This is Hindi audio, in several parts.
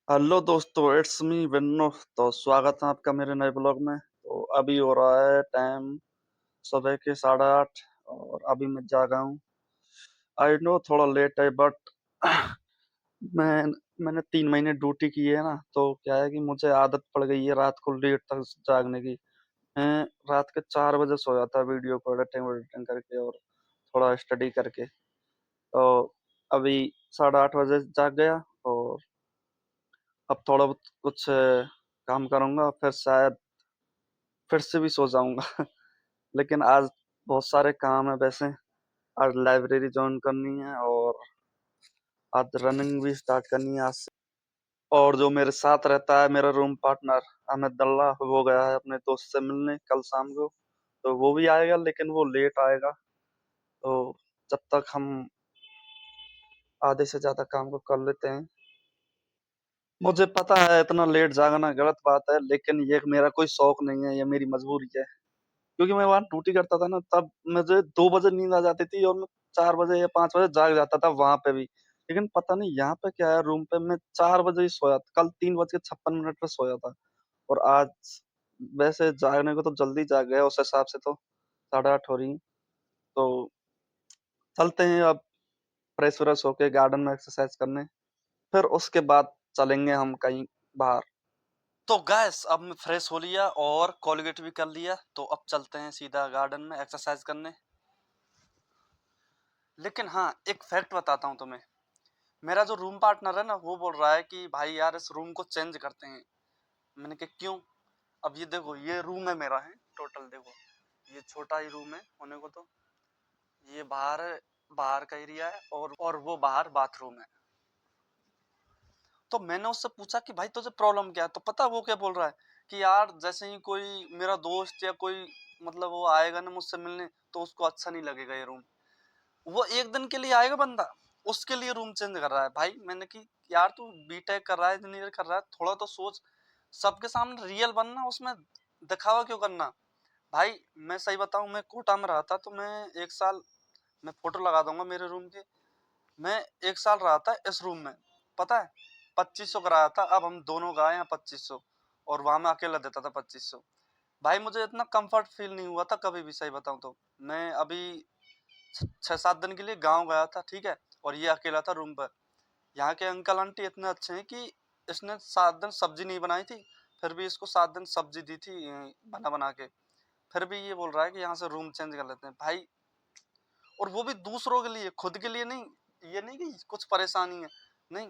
हेलो दोस्तों, इट्स मी विन्नो। तो स्वागत है आपका मेरे नए ब्लॉग में। तो अभी हो रहा है टाइम सुबह के 8:30 और अभी मैं जागा हूँ। आई नो थोड़ा लेट है बट मैं मैंने 3 महीने ड्यूटी की है ना, तो क्या है कि मुझे आदत पड़ गई है रात को लेट तक जागने की। मैं रात के 4 बजे सो जाता वीडियो को एडिटिंग एडिटिंग करके और थोड़ा स्टडी करके। तो अभी 8:30 बजे जाग गया और अब थोड़ा बहुत कुछ काम करूंगा, फिर शायद फिर से भी सो जाऊंगा। लेकिन आज बहुत सारे काम है वैसे। आज लाइब्रेरी ज्वाइन करनी है और आज रनिंग भी स्टार्ट करनी है आज से। और जो मेरे साथ रहता है मेरा रूम पार्टनर अहमद दल्ला, वो गया है अपने दोस्त से मिलने कल शाम को। तो वो भी आएगा लेकिन वो लेट आएगा। तो जब तक हम आधे से ज्यादा काम को कर लेते हैं। मुझे पता है इतना लेट जागना गलत बात है, लेकिन ये मेरा कोई शौक नहीं है, ये मेरी मजबूरी है। क्योंकि मैं वहां ड्यूटी करता था ना, तब मुझे 2 बजे नींद आ जाती थी और मैं 4 बजे या 5 बजे जाग जाता था वहां पे भी। लेकिन पता नहीं यहाँ पे क्या है, रूम पे मैं 4 बजे ही सोया था, कल 3:56 पे सोया था। और आज वैसे जागने को तो जल्दी जाग गया उस हिसाब से, तो 8:30 हो रही है। तो चलते हैं अब फ्रेश व्रेश होके गार्डन में एक्सरसाइज करने, फिर उसके बाद चलेंगे हम कहीं बाहर। तो गैस अब मैं फ्रेश हो लिया और कोलगेट भी कर लिया, तो अब चलते हैं सीधा गार्डन में एक्सरसाइज करने। लेकिन हाँ, एक फैक्ट बताता हूँ तुम्हें। मेरा जो रूम पार्टनर है ना, वो बोल रहा है कि भाई यार इस रूम को चेंज करते हैं। मैंने कहा क्यों? अब ये देखो, ये रूम है मेरा, है टोटल देखो, ये छोटा ही रूम है होने को। तो ये बाहर बाहर का एरिया है और वो बाहर बाथरूम है। तो मैंने उससे पूछा कि भाई तुझे प्रॉब्लम क्या है, तो पता वो क्या बोल रहा है कि यार जैसे ही कोई मेरा दोस्त या कोई मतलब वो आएगा ना मुझसे मिलने, तो उसको अच्छा नहीं लगेगा ये रूम। वो एक दिन के लिए आएगा बंदा, उसके लिए रूम चेंज कर रहा है। भाई मैंने कि यार तू बीटेक कर रहा है, इंजीनियर कर रहा है, थोड़ा तो सोच। सबके सामने रियल बनना, उसमें दिखावा क्यों करना? भाई मैं सही बताऊं, मैं कोटा में रहा था, तो मैं 1 साल, मैं फोटो लगा दूंगा मेरे रूम की। मैं 1 साल रहा था इस रूम में, पता है 2500 का रहा था। अब हम दोनों का यहाँ 2500, और वहां मैं अकेला देता था 2500। भाई मुझे इतना कंफर्ट फील नहीं हुआ था कभी भी, सही बताऊं तो। मैं अभी 6-7 दिन के लिए गांव गया था, ठीक है, और ये अकेला था रूम पर। यहाँ के अंकल आंटी इतने अच्छे हैं कि इसने 7 दिन सब्जी नहीं बनाई थी, फिर भी इसको 7 दिन सब्जी दी थी बना बना के। फिर भी ये बोल रहा है कि यहाँ से रूम चेंज कर लेते हैं भाई। और वो भी दूसरों के लिए, खुद के लिए नहीं। ये नहीं कि कुछ परेशानी है, नहीं,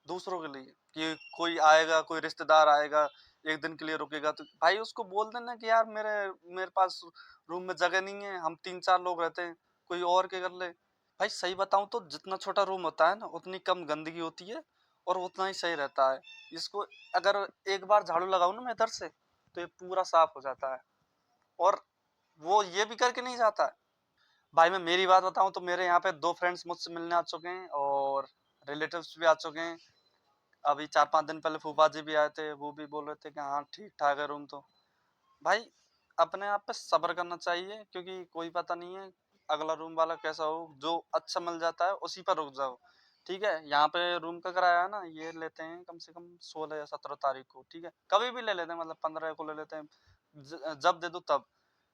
दूसरों के लिए। कि कोई आएगा, कोई रिश्तेदार आएगा, एक दिन के लिए रुकेगा, तो भाई उसको बोल देना कि यार मेरे मेरे पास रूम में जगह नहीं है, हम 3-4 लोग रहते हैं, कोई और क्या कर ले। भाई सही बताऊं तो जितना छोटा रूम होता है ना, उतनी कम गंदगी होती है और उतना ही सही रहता है। इसको अगर एक बार झाड़ू लगाऊं ना मैं इधर से, तो ये पूरा साफ हो जाता है। और वो ये भी करके नहीं जाता है। भाई मैं मेरी बात बताऊं तो मेरे यहाँ पे 2 फ्रेंड्स मुझसे मिलने आ चुके हैं और रिलेटिव्स भी आ चुके हैं। अभी 4-5 दिन पहले फूफा जी भी आए थे, वो भी बोल रहे थे कि हाँ ठीक ठाक है रूम। तो भाई अपने आप पे सब्र करना चाहिए, क्योंकि कोई पता नहीं है अगला रूम वाला कैसा हो। जो अच्छा मिल जाता है उसी पर रुक जाओ, ठीक है। यहाँ पे रूम का किराया है ना, ये लेते हैं कम से कम 16 या 17 तारीख को, ठीक है, कभी भी ले लेते हैं, मतलब 15 को ले लेते हैं, जब दे दो तब।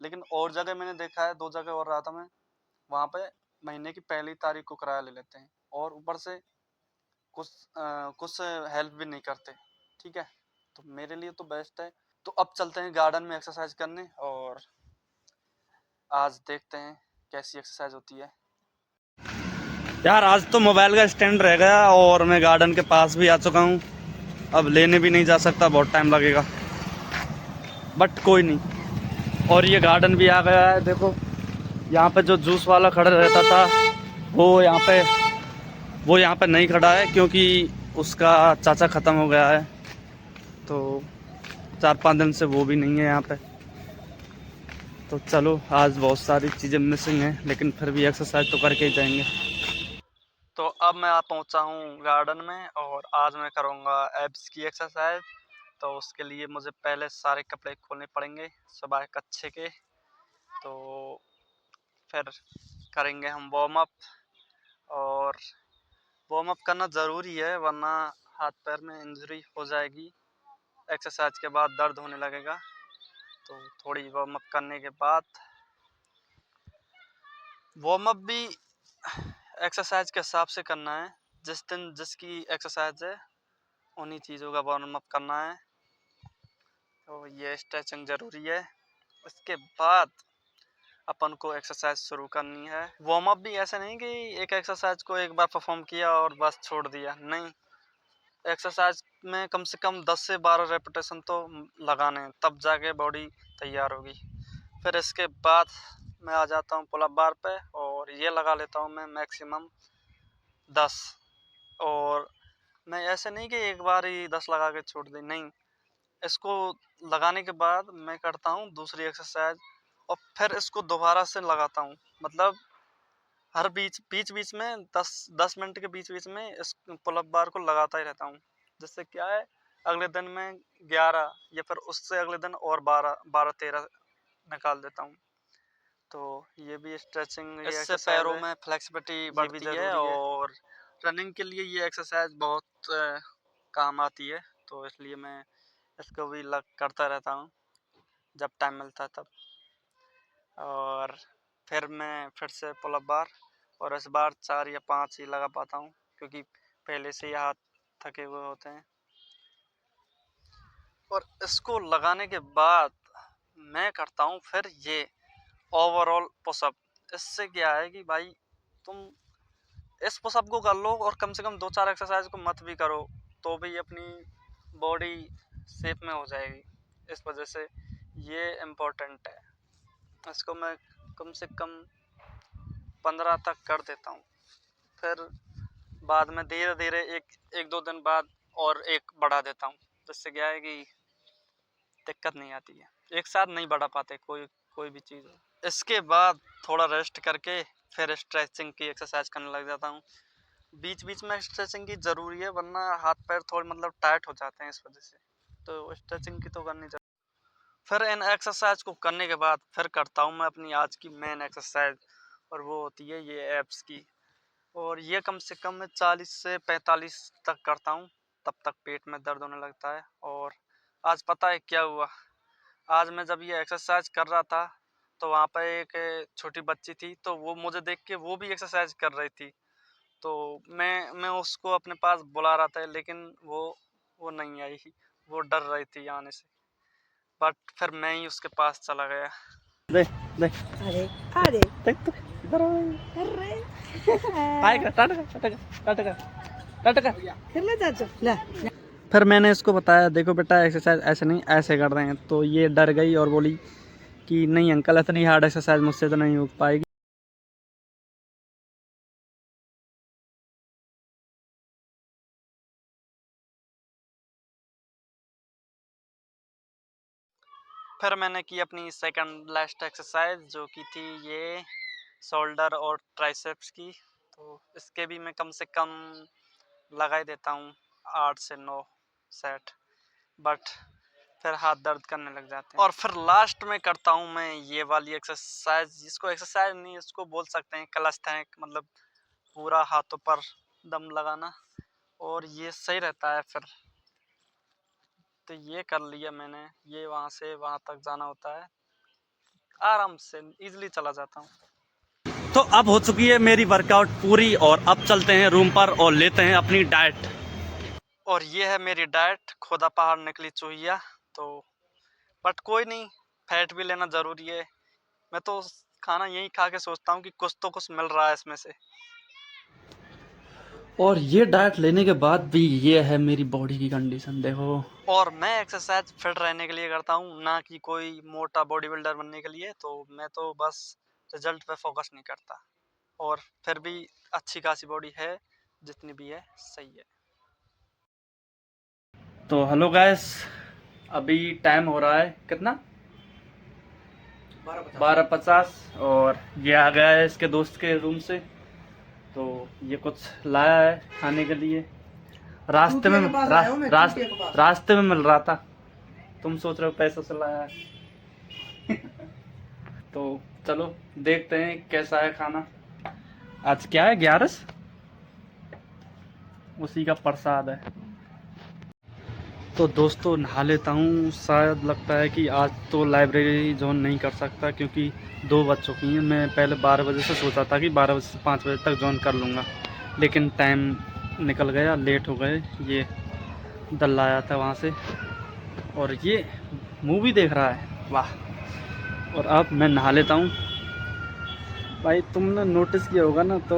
लेकिन और जगह मैंने देखा है, 2 जगह और रहा था मैं, वहाँ पे महीने की पहली तारीख को किराया ले लेते हैं, और ऊपर से कुछ कुछ हेल्प भी नहीं करते, ठीक है। तो मेरे लिए तो बेस्ट है। तो अब चलते हैं गार्डन में एक्सरसाइज करने, और आज देखते हैं कैसी एक्सरसाइज होती है। यार आज तो मोबाइल का स्टैंड रह गया और मैं गार्डन के पास भी आ चुका हूँ। अब लेने भी नहीं जा सकता, बहुत टाइम लगेगा, बट कोई नहीं। और ये गार्डन भी आ गया है, देखो यहाँ पे जो जूस वाला खड़ा रहता था, वो यहाँ पे वो यहाँ पे नहीं खड़ा है, क्योंकि उसका चाचा ख़त्म हो गया है। तो 4-5 दिन से वो भी नहीं है यहाँ पे। तो चलो आज बहुत सारी चीज़ें मिसिंग हैं, लेकिन फिर भी एक्सरसाइज तो करके ही जाएंगे। तो अब मैं आ पहुँचा हूँ गार्डन में, और आज मैं करूँगा एब्स की एक्सरसाइज। तो उसके लिए मुझे पहले सारे कपड़े खोलने पड़ेंगे सुबह कच्छे के। तो फिर करेंगे हम वार्म अप, और वार्म अप करना ज़रूरी है, वरना हाथ पैर में इंजरी हो जाएगी। एक्सरसाइज के बाद दर्द होने लगेगा। तो थोड़ी वार्म अप करने के बाद, वार्म अप भी एक्सरसाइज के हिसाब से करना है। जिस दिन जिसकी एक्सरसाइज है उन्हीं चीज़ों का वार्म अप करना है। तो ये स्ट्रेचिंग ज़रूरी है। उसके बाद अपन को एक्सरसाइज शुरू करनी है। वार्म अप भी ऐसा नहीं कि एक एक्सरसाइज को एक बार परफॉर्म किया और बस छोड़ दिया, नहीं। एक्सरसाइज में कम से कम 10 से 12 रेपिटेशन तो लगाने हैं, तब जाके बॉडी तैयार होगी। फिर इसके बाद मैं आ जाता हूँ पुल अप बार पे, और ये लगा लेता हूँ मैं मैक्सिमम 10। और मैं ऐसे नहीं कि एक बार ही 10 लगा के छोड़ दी, नहीं। इसको लगाने के बाद मैं करता हूँ दूसरी एक्सरसाइज, और फिर इसको दोबारा से लगाता हूँ। मतलब हर बीच में 10 मिनट के बीच में इस पुल अप बार को लगाता ही रहता हूँ। जिससे क्या है, अगले दिन में 11 या फिर उससे अगले दिन और 12-13 निकाल देता हूँ। तो ये भी स्ट्रेचिंग, इससे पैरों में फ्लेक्सिबिलिटी बढ़ती है, और रनिंग के लिए ये एक्सरसाइज बहुत काम आती है। तो इसलिए मैं इसको भी करता रहता हूँ जब टाइम मिलता है तब। और फिर मैं फिर से पुल अप बार, और इस बार 4 या 5 ही लगा पाता हूँ, क्योंकि पहले से ही हाथ थके हुए होते हैं। और इसको लगाने के बाद मैं करता हूँ फिर ये ओवरऑल पुशअप। इससे क्या है कि भाई तुम इस पुशअप को कर लो, और कम से कम 2-4 एक्सरसाइज को मत भी करो, तो भी अपनी बॉडी शेप में हो जाएगी। इस वजह से ये इम्पोर्टेंट है। इसको मैं कम से कम 15 तक कर देता हूँ। फिर बाद में धीरे धीरे एक दो दिन बाद और एक बढ़ा देता हूँ। जिससे क्या है कि दिक्कत नहीं आती है, एक साथ नहीं बढ़ा पाते कोई भी चीज़। इसके बाद थोड़ा रेस्ट करके फिर स्ट्रेचिंग की एक्सरसाइज करने लग जाता हूँ। बीच बीच में स्ट्रेचिंग की ज़रूरी है, वरना हाथ पैर थोड़े मतलब टाइट हो जाते हैं इस वजह से। तो स्ट्रेचिंग की तो करनी चाहिए। फिर इन एक्सरसाइज को करने के बाद फिर करता हूँ मैं अपनी आज की मेन एक्सरसाइज, और वो होती है ये एब्स की। और ये कम से कम मैं 40 से 45 तक करता हूँ, तब तक पेट में दर्द होने लगता है। और आज पता है क्या हुआ, आज मैं जब ये एक्सरसाइज कर रहा था तो वहाँ पर एक छोटी बच्ची थी, तो वो मुझे देख के वो भी एक्सरसाइज कर रही थी। तो मैं उसको अपने पास बुला रहा था, लेकिन वो नहीं आई, वो डर रही थी आने से। बट फिर मैं ही उसके पास चला गया। देख देख, अरे अरे देख तो इधर आ। अरे आएगा, टाटा कर ले चाचा ले। फिर मैंने इसको बताया, देखो बेटा एक्सरसाइज ऐसे नहीं, ऐसे कर रहे हैं। तो ये डर गई और बोली कि नहीं अंकल, इतनी हार्ड एक्सरसाइज मुझसे तो नहीं हो पाएगी। फिर मैंने की अपनी सेकंड लास्ट एक्सरसाइज, जो की थी ये शोल्डर और ट्राइसेप्स की। तो इसके भी मैं कम से कम लगा ही देता हूँ 8 से 9 सेट। बट फिर हाथ दर्द करने लग जाते हैं। और फिर लास्ट में करता हूँ मैं ये वाली एक्सरसाइज, जिसको एक्सरसाइज नहीं, इसको बोल सकते हैं कैलिस्थेनिक, मतलब पूरा हाथों पर दम लगाना। और ये सही रहता है। फिर तो ये कर लिया मैंने, ये वहाँ से वहाँ तक जाना होता है, आराम से इजीली चला जाता हूँ। तो अब हो चुकी है मेरी वर्कआउट पूरी, और अब चलते हैं रूम पर और लेते हैं अपनी डाइट। और ये है मेरी डाइट, खोदा पहाड़ निकली चूहिया। तो बट कोई नहीं, फैट भी लेना ज़रूरी है। मैं तो खाना यही खा के सोचता हूँ कि कुछ तो कुछ मिल रहा है इसमें से। और ये डाइट लेने के बाद भी ये है मेरी बॉडी की कंडीशन, देखो। और मैं एक्सरसाइज फिट रहने के लिए करता हूँ, ना कि कोई मोटा बॉडी बिल्डर बनने के लिए। तो मैं तो बस रिजल्ट पे फोकस नहीं करता, और फिर भी अच्छी खासी बॉडी है, जितनी भी है सही है। तो हेलो गाइस, अभी टाइम हो रहा है कितना, 12:50। और ये आ गया है इसके दोस्त के रूम से। तो ये कुछ लाया है खाने के लिए, रास्ते में रास्ते में मिल रहा था। तुम सोच रहे हो पैसों से लाया है। तो चलो देखते हैं कैसा है खाना। आज क्या है, 11, उसी का प्रसाद है। तो दोस्तों नहा लेता हूँ। शायद लगता है कि आज तो लाइब्रेरी ज्वाइन नहीं कर सकता क्योंकि 2 बज चुकी हैं। मैं पहले 12 बजे से सोचा था कि 12 बजे से 5 बजे तक ज्वाइन कर लूँगा, लेकिन टाइम निकल गया, लेट हो गए। ये दल्ला आया था वहाँ से और ये मूवी देख रहा है, वाह। और अब मैं नहा लेता हूँ। भाई तुमने नोटिस किया होगा ना, तो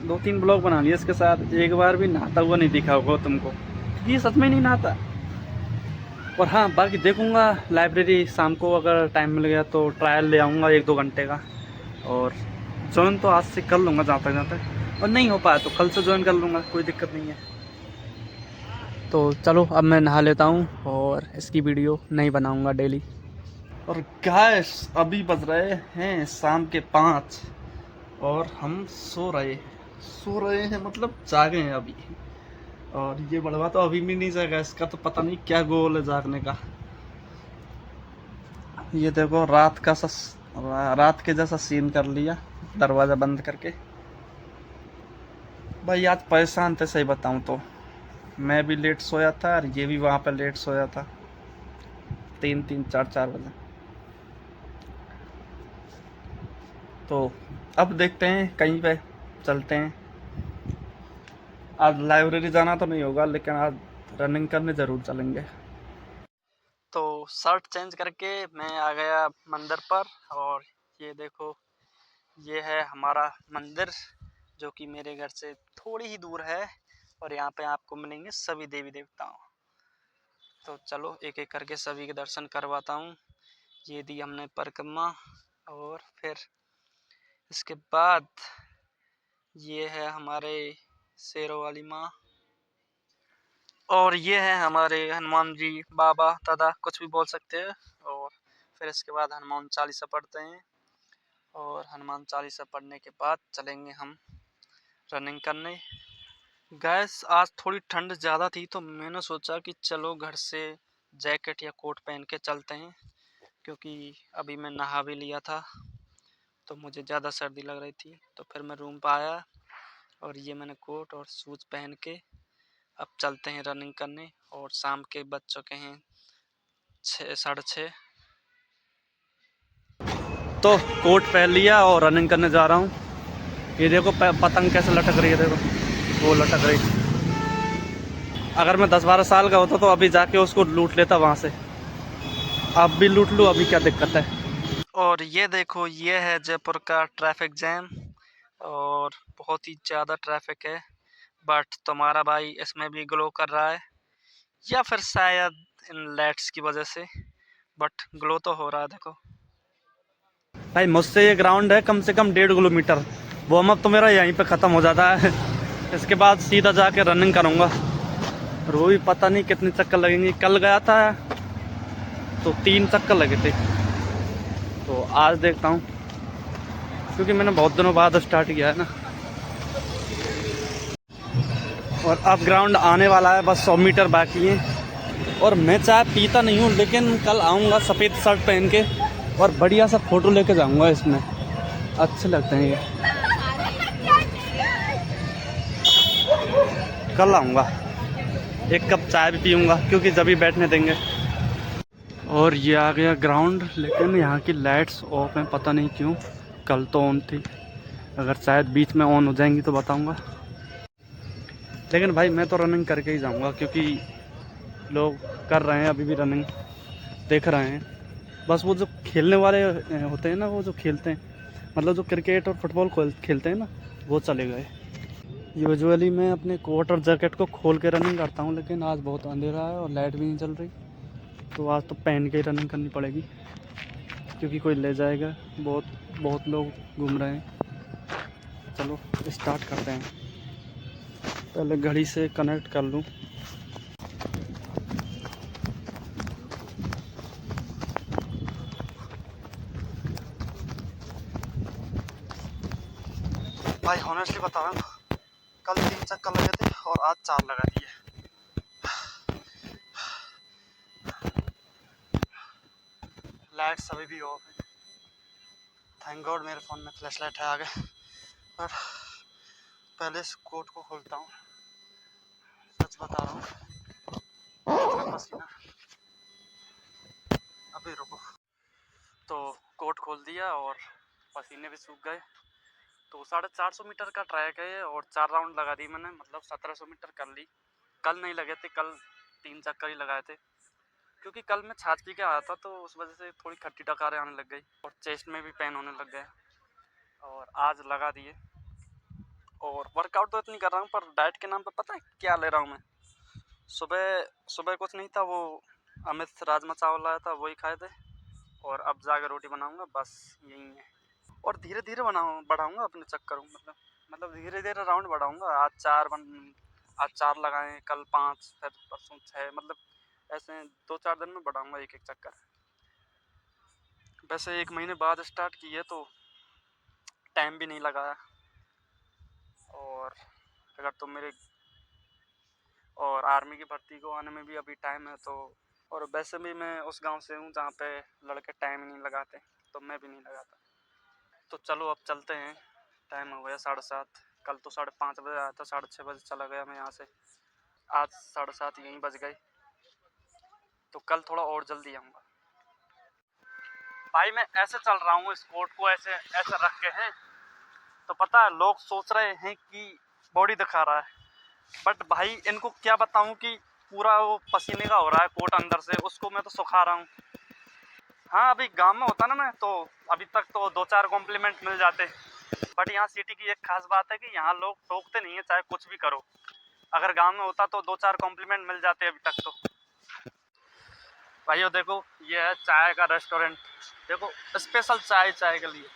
2-3 ब्लॉग बना लिए इसके साथ, एक बार भी नहाता हुआ नहीं दिखा होगा तुमको, क्योंकि ये सच में नहीं नहाता। और हाँ, बाकी देखूँगा लाइब्रेरी शाम को, अगर टाइम मिल गया तो ट्रायल ले आऊँगा 1-2 घंटे का, और ज्वाइन तो आज से कर लूँगा जहाँ तक, और नहीं हो पाया तो कल से ज्वाइन कर लूँगा, कोई दिक्कत नहीं है। तो चलो अब मैं नहा लेता हूँ और इसकी वीडियो नहीं बनाऊँगा डेली। और गैस अभी बज रहे हैं शाम के 5 और हम सो रहे हैं, मतलब जागे हैं अभी। और ये बड़वा तो अभी भी नहीं जागा, इसका तो पता नहीं क्या गोल है जागने का। ये देखो रात के जैसा सीन कर लिया, दरवाज़ा बंद करके। भाई आज परेशान थे, सही बताऊं तो। मैं भी लेट सोया था और ये भी वहाँ पे लेट सोया था, 3-3, 4-4 बजे। तो अब देखते हैं, कहीं पे चलते हैं। आज लाइब्रेरी जाना तो नहीं होगा, लेकिन आज रनिंग करने ज़रूर चलेंगे। तो शर्ट चेंज करके मैं आ गया मंदिर पर, और ये देखो, ये है हमारा मंदिर जो कि मेरे घर से थोड़ी ही दूर है, और यहाँ पे आपको मिलेंगे सभी देवी देवताओं। तो चलो एक एक करके सभी के दर्शन करवाता हूँ। ये दी हमने परिक्रमा, और फिर इसके बाद ये है हमारे शेरों वाली माँ, और ये है हमारे हनुमान जी बाबा, दादा, कुछ भी बोल सकते हैं। और फिर इसके बाद हनुमान चालीसा पढ़ते हैं, और हनुमान चालीसा पढ़ने के बाद चलेंगे हम रनिंग करने। गैस आज थोड़ी ठंड ज़्यादा थी, तो मैंने सोचा कि चलो घर से जैकेट या कोट पहन के चलते हैं, क्योंकि अभी मैं नहा भी लिया था तो मुझे ज़्यादा सर्दी लग रही थी। तो फिर मैं रूम पर आया और ये मैंने कोट और शूज़ पहन के अब चलते हैं रनिंग करने। और शाम के बज चुके हैं 6, 6:30। तो कोट पहन लिया और रनिंग करने जा रहा हूँ। ये देखो पतंग कैसे लटक रही है, देखो वो लटक रही। अगर मैं 10-12 साल का होता तो अभी जाके उसको लूट लेता वहाँ से। अब भी लूट लूँ, अभी क्या दिक्कत है। और ये देखो, ये है जयपुर का ट्रैफिक जैम, और बहुत ही ज़्यादा ट्रैफिक है। बट तुम्हारा भाई इसमें भी ग्लो कर रहा है, या फिर शायद इन लाइट्स की वजह से, बट ग्लो तो हो रहा है। देखो भाई, मुझसे ये ग्राउंड है कम से कम 1.5 किलोमीटर। वार्म अप तो मेरा यहीं पे ख़त्म हो जाता है, इसके बाद सीधा जाके रनिंग करूँगा। और वो भी पता नहीं कितने चक्कर लगेंगे। कल गया था तो 3 चक्कर लगे थे, तो आज देखता हूँ, क्योंकि मैंने बहुत दिनों बाद स्टार्ट किया है ना। और अब ग्राउंड आने वाला है, बस 100 मीटर बाकी है। और मैं चाय पीता नहीं हूँ, लेकिन कल आऊँगा सफ़ेद शर्ट पहन के और बढ़िया सा फ़ोटो लेके जाऊँगा इसमें, अच्छे लगते हैं ये। कल आऊँगा, 1 कप चाय भी पीऊँगा, क्योंकि जब भी बैठने देंगे। और ये आ गया ग्राउंड, लेकिन यहाँ की लाइट्स ऑफ हैं, पता नहीं क्यों। कल तो ऑन थी, अगर शायद बीच में ऑन हो जाएंगी तो बताऊँगा। लेकिन भाई मैं तो रनिंग करके ही जाऊँगा, क्योंकि लोग कर रहे हैं अभी भी रनिंग, देख रहे हैं। बस वो जो खेलने वाले होते हैं ना, वो जो खेलते हैं, मतलब जो क्रिकेट और फुटबॉल खेलते हैं ना, वो चले गए। यूजुअली मैं अपने कोट और जैकेट को खोल के रनिंग करता हूँ, लेकिन आज बहुत अंधेरा है और लाइट भी नहीं चल रही, तो आज तो पहन के ही रनिंग करनी पड़ेगी, क्योंकि कोई ले जाएगा। बहुत लोग घूम रहे हैं। चलो स्टार्ट करते हैं, पहले घड़ी से कनेक्ट कर लूँ। भाई ऑनेस्टली बता रहा हूँ, कल 3 चक्कर लगे थे और आज 4 लगा दिए। लाइट्स अभी भी ऑफ है। थैंक गॉड मेरे फ़ोन में फ्लैश लाइट है आगे। पर पहले इस कोट को खोलता हूँ, सच बता रहा हूँ, खोल दिया और पसीने भी सूख गए। तो 450 मीटर का ट्रैक है ये और 4 राउंड लगा दी मैंने, मतलब 1700 मीटर कर ली। कल नहीं लगे थे, कल 3 चक्कर ही लगाए थे, क्योंकि कल मैं छाछ पी के आया था तो उस वजह से थोड़ी खट्टी डकारें आने लग गई और चेस्ट में भी पेन होने लग गया। और आज लगा दिए और वर्कआउट तो इतनी कर रहा हूँ, पर डाइट के नाम पे पता है क्या ले रहा हूँ मैं? सुबह सुबह कुछ नहीं था, वो अमित राजमा चावल लाया था, वही खाए थे। और अब जाकर रोटी बनाऊंगा, बस यही है। और धीरे धीरे बढ़ाऊंगा अपने चक्कर में, मतलब धीरे धीरे राउंड बढ़ाऊंगा। आज 4 लगाएं, कल 5, फिर परसों 6, मतलब ऐसे 2-4 दिन में बढ़ाऊंगा एक एक चक्कर। वैसे 1 महीने बाद स्टार्ट की है तो टाइम भी नहीं लगाया। और अगर तुम मेरे और आर्मी की भर्ती को आने में भी अभी टाइम है तो। और वैसे भी मैं उस गांव से हूँ जहाँ पे लड़के टाइम नहीं लगाते, तो मैं भी नहीं लगाता। तो चलो अब चलते हैं, टाइम हो गया 7:30। कल तो 5:30 बजे आया था, 6:30 बजे चला गया मैं यहाँ से। आज 7:30 यहीं बज गए, तो कल थोड़ा और जल्दी आऊँगा। भाई मैं ऐसे चल रहा हूँ, इस कोट को ऐसे ऐसे रख के हैं, तो पता है लोग सोच रहे हैं कि बॉडी दिखा रहा है, बट भाई इनको क्या बताऊँ कि पूरा वो पसीने का हो रहा है कोट अंदर से, उसको मैं तो सुखा रहा हूँ। हाँ अभी गांव में होता ना मैं, तो अभी तक तो 2-4 कॉम्प्लीमेंट मिल जाते, बट यहाँ सिटी की एक खास बात है कि यहाँ लोग टोकते नहीं है, चाहे कुछ भी करो। अगर गांव में होता तो 2-4 कॉम्प्लीमेंट मिल जाते अभी तक तो। भाइयों देखो, ये है चाय का रेस्टोरेंट, देखो स्पेशल चाय के लिए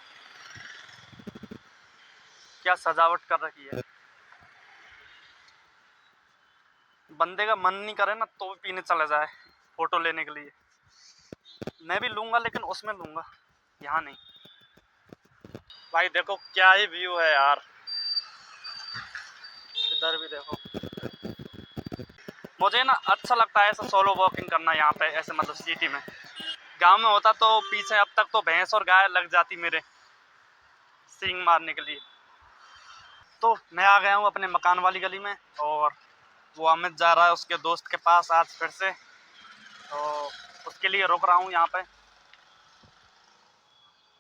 क्या सजावट कर रखी है। बंदे का मन नहीं करे ना तो भी पीने चला जाए फोटो लेने के लिए। मैं भी लूंगा लेकिन उसमें लूंगा, यहाँ नहीं। भाई देखो क्या ही व्यू है यार, इधर भी देखो। मुझे ना अच्छा लगता है ऐसा सोलो वॉकिंग करना यहाँ पे, ऐसे मतलब सिटी में। गांव में होता तो पीछे अब तक तो भैंस और गाय लग जाती मेरे सींग मारने के लिए। तो मैं आ गया हूँ अपने मकान वाली गली में, और वो अमित जा रहा है उसके दोस्त के पास आज फिर से, तो उसके लिए रुक रहा हूँ यहाँ पे।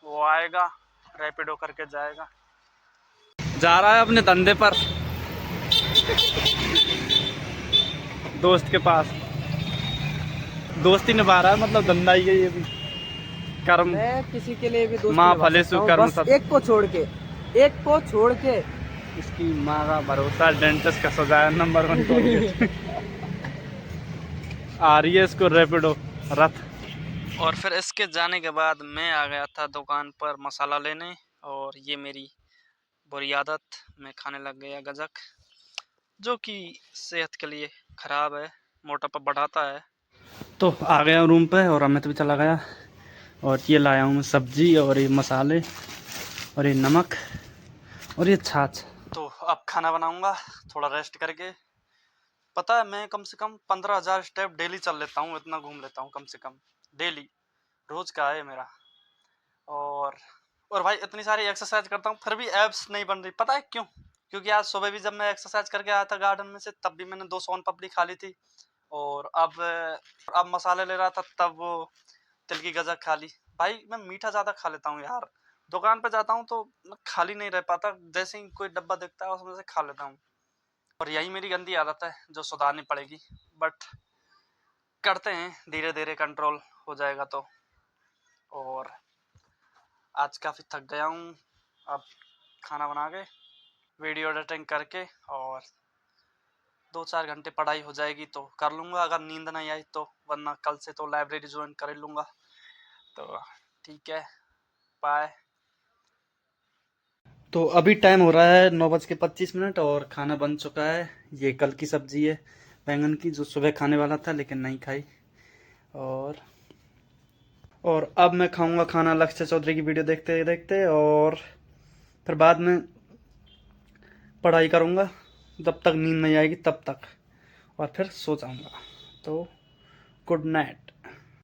वो आएगा, रैपिडो करके जाएगा, जा रहा है अपने धंधे पर दोस्त के पास। दोस्ती निभा रहा है, मतलब धंधा ही है ये भी। कर्म मैं किसी के लिए भी दोस्ती माँ निभा फले सकता हूँ, सुकर्म बस सब। एक को छोड़ के। इसकी माँ का भरोसा, डेंटिस्ट का सजाया नंबर 1 कॉलेज। आ रही है इसको रैपिडो रथ। और फिर इसके जाने के बाद मैं आ गया था दुकान पर मसाला लेने, और ये मेरी बुरी आदत, मैं खाने लग गया गजक, जो कि सेहत के लिए ख़राब है, मोटापा बढ़ाता है। तो आ गया रूम पे और अमित भी चला गया, और ये लाया हूँ मैं सब्जी, और ये मसाले, और ये नमक, और ये छाछ। तो अब खाना बनाऊंगा थोड़ा रेस्ट करके। पता है मैं कम से कम 15,000 स्टेप डेली चल लेता हूँ, इतना घूम लेता हूँ कम से कम डेली, रोज का है मेरा। और भाई इतनी सारी एक्सरसाइज करता हूँ फिर भी एब्स नहीं बन रही, पता है क्यों? क्योंकि आज सुबह भी जब मैं एक्सरसाइज करके आया था गार्डन में से, तब भी मैंने 2 सोन पापड़ी खा ली थी, और अब मसाले ले रहा था तब वो तिल की गजक खा ली। भाई मैं मीठा ज़्यादा खा लेता हूँ यार, दुकान पे जाता हूँ तो मैं खाली नहीं रह पाता, जैसे ही कोई डब्बा दिखता है उसमें से खा लेता हूँ। और यही मेरी गंदी आदत है जो सुधारनी पड़ेगी, बट करते हैं धीरे धीरे, कंट्रोल हो जाएगा तो। और आज काफ़ी थक गया हूँ, अब खाना बना के वीडियो एडिटिंग करके और 2-4 घंटे पढ़ाई हो जाएगी तो कर लूँगा, अगर नींद नहीं आई तो, वरना कल से तो लाइब्रेरी ज्वाइन कर लूँगा। तो ठीक है, बाय। तो अभी टाइम हो रहा है 9:25 और खाना बन चुका है। ये कल की सब्जी है बैंगन की, जो सुबह खाने वाला था लेकिन नहीं खाई। और अब मैं खाऊंगा खाना लक्ष्य चौधरी की वीडियो देखते देखते, और फिर बाद में पढ़ाई करूंगा जब तक नींद नहीं आएगी तब तक, और फिर सो जाऊंगा। तो गुड नाइट।